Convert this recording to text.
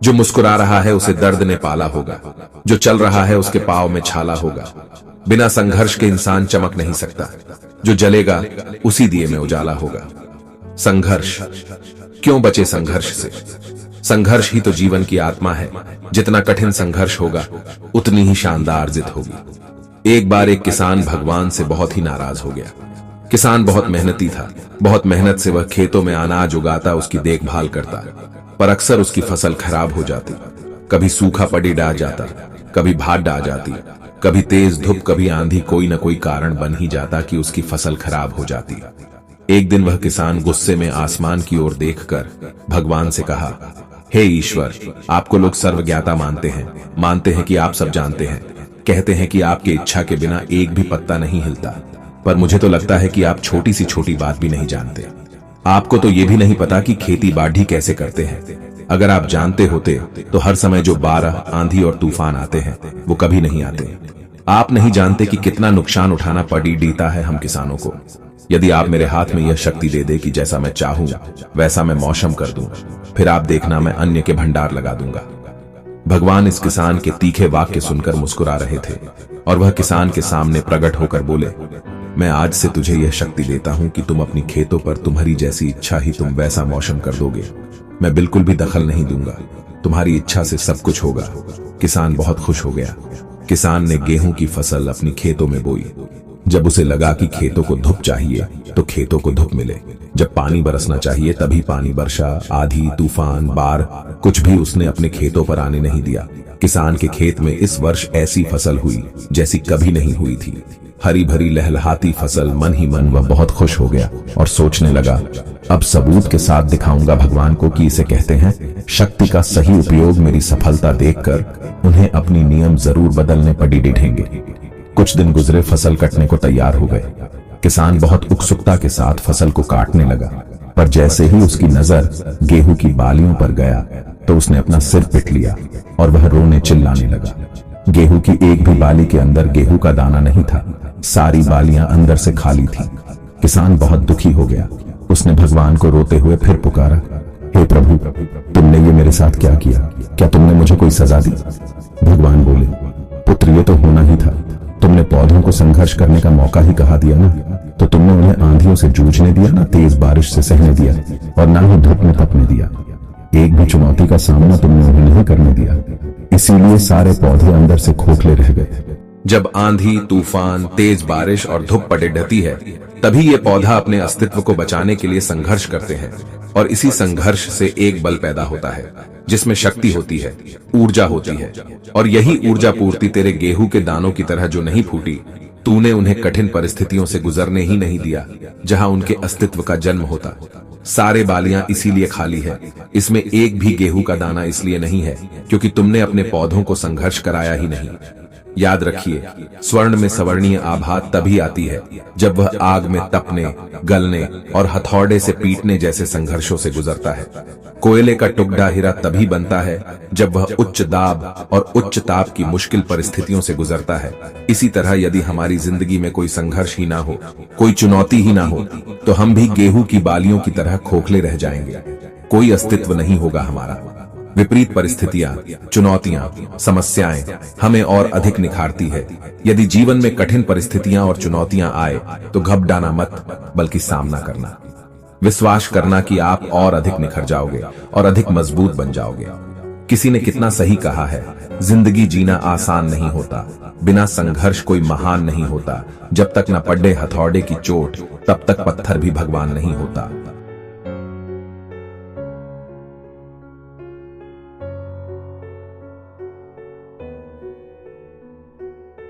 जो मुस्कुरा रहा है उसे दर्द ने पाला होगा, जो चल रहा है उसके पांव में छाला होगा। बिना संघर्ष के इंसान चमक नहीं सकता, जो जलेगा उसी दिए में उजाला होगा। संघर्ष क्यों बचे संघर्ष से? संघर्ष ही तो जीवन की आत्मा है। जितना कठिन संघर्ष होगा उतनी ही शानदार जित होगी। एक बार एक किसान भगवान से बहुत ही नाराज हो गया। किसान बहुत मेहनती था। बहुत मेहनत से वह खेतों में अनाज उगाता, उसकी देखभाल करता, पर अक्सर उसकी फसल खराब हो जाती। कभी सूखा पड़ी डाल जाता, कभी भाट आ जाती, कभी तेज धूप, कभी आंधी, कोई न कोई कारण बन ही जाता कि उसकी फसल खराब हो जाती। एक दिन वह किसान गुस्से में आसमान की ओर देखकर भगवान से कहा, हे ईश्वर, आपको लोग सर्वज्ञाता मानते हैं कि आप सब जानते हैं, कहते हैं कि आपकी इच्छा के बिना एक भी पत्ता नहीं हिलता, पर मुझे तो लगता है कि आप छोटी सी छोटी बात भी नहीं जानते। आपको तो ये भी नहीं पता कि खेती बाढ़ी कैसे करते हैं। अगर आप जानते होते तो हर समय जो बारह, आंधी और तूफान आते हैं वो कभी नहीं आते। आप नहीं जानते कि कितना नुकसान उठाना पड़ता है हम किसानों को। यदि आप मेरे हाथ में यह शक्ति दे दे कि जैसा मैं चाहूं वैसा मैं मौसम कर दूं, फिर आप देखना मैं अन्न के भंडार लगा दूंगा। भगवान इस किसान के तीखे वाक्य सुनकर मुस्कुरा रहे थे और वह किसान के सामने प्रकट होकर बोले, मैं आज से तुझे यह शक्ति देता हूं कि तुम अपनी खेतों पर तुम्हारी जैसी इच्छा ही तुम वैसा मौसम कर दोगे। मैं बिल्कुल भी दखल नहीं दूंगा, तुम्हारी इच्छा से सब कुछ होगा। किसान बहुत खुश हो गया। किसान ने गेहूं की फसल अपनी खेतों में बोई। जब उसे लगा कि खेतों को धूप चाहिए तो खेतों को धूप मिले, जब पानी बरसना चाहिए तभी पानी बरसा। आधी, तूफान, बाढ़ कुछ भी उसने अपने खेतों पर आने नहीं दिया। किसान के खेत में इस वर्ष ऐसी फसल हुई जैसी कभी नहीं हुई थी। हरी भरी लहलहाती फसल। मन ही मन वह बहुत खुश हो गया और सोचने लगा, अब सबूत के साथ दिखाऊंगा भगवान को कि इसे कहते हैं शक्ति का सही उपयोग। मेरी सफलता देखकर उन्हें अपनी नियम जरूर बदलने पड़ेंगे। कुछ दिन गुजरे, फसल कटने को तैयार हो गए। किसान बहुत उत्सुकता के साथ फसल को काटने लगा, पर जैसे ही उसकी नजर गेहूं की बालियों पर गया तो उसने अपना सिर पीट लिया और वह रोने चिल्लाने लगा। गेहूं की एक भी बाली के अंदर गेहूं का दाना नहीं था, सारी बालियां अंदर से खाली थी। किसान बहुत दुखी हो गया। उसने भगवान को रोते हुए फिर पुकारा, हे प्रभु, तुमने ये मेरे साथ क्या किया? क्या तुमने मुझे कोई सजा दी? भगवान बोले, पुत्र, ये तो होना ही था। तुमने पौधों को संघर्ष करने का मौका ही कहा दिया ना, तो तुमने उन्हें आंधियों से जूझने दिया ना, तेज बारिश से सहने दिया, और ना ही धूप में तपने दिया। एक भी चुनौती का सामना तुमने उन्हें नहीं करने दिया, इसीलिए सारे पौधे अंदर से खोखले रह गए। जब आंधी, तूफान, तेज बारिश और धूप पड़ती है तभी ये पौधा अपने अस्तित्व को बचाने के लिए संघर्ष करते हैं, और इसी संघर्ष से एक बल पैदा होता है जिसमें शक्ति होती है, ऊर्जा होती है। और यही ऊर्जा पूर्ति तेरे गेहूं के दानों की तरह जो नहीं फूटी, तूने उन्हें कठिन परिस्थितियों से गुजरने ही नहीं दिया जहां उनके अस्तित्व का जन्म होता। सारे बालियां इसीलिए खाली है, इसमें एक भी गेहूं का दाना इसलिए नहीं है क्योंकि तुमने अपने पौधों को संघर्ष कराया ही नहीं। याद रखिए, स्वर्ण में सवर्णीय आभा तभी आती है जब वह आग में तपने, गलने और हथौड़े से पीटने जैसे संघर्षों से गुजरता है। कोयले का टुकड़ा हीरा तभी बनता है जब वह उच्च दाब और उच्च ताप की मुश्किल परिस्थितियों से गुजरता है। इसी तरह यदि हमारी जिंदगी में कोई संघर्ष ही ना हो, कोई चुनौती ही ना हो, तो हम भी गेहूं की बालियों की तरह खोखले रह जाएंगे। कोई अस्तित्व नहीं होगा हमारा। विपरीत परिस्थितियां, चुनौतियां, समस्याएं हमें और अधिक निखारती है। यदि जीवन में कठिन परिस्थितियां और चुनौतियां आए तो घबराना मत, बल्कि सामना करना। विश्वास करना कि आप और अधिक निखर जाओगे और अधिक मजबूत बन जाओगे। किसी ने कितना सही कहा है, जिंदगी जीना आसान नहीं होता, बिना संघर्ष कोई महान नहीं होता। जब तक न पड़े हथौड़े की चोट तब तक पत्थर भी भगवान नहीं होता।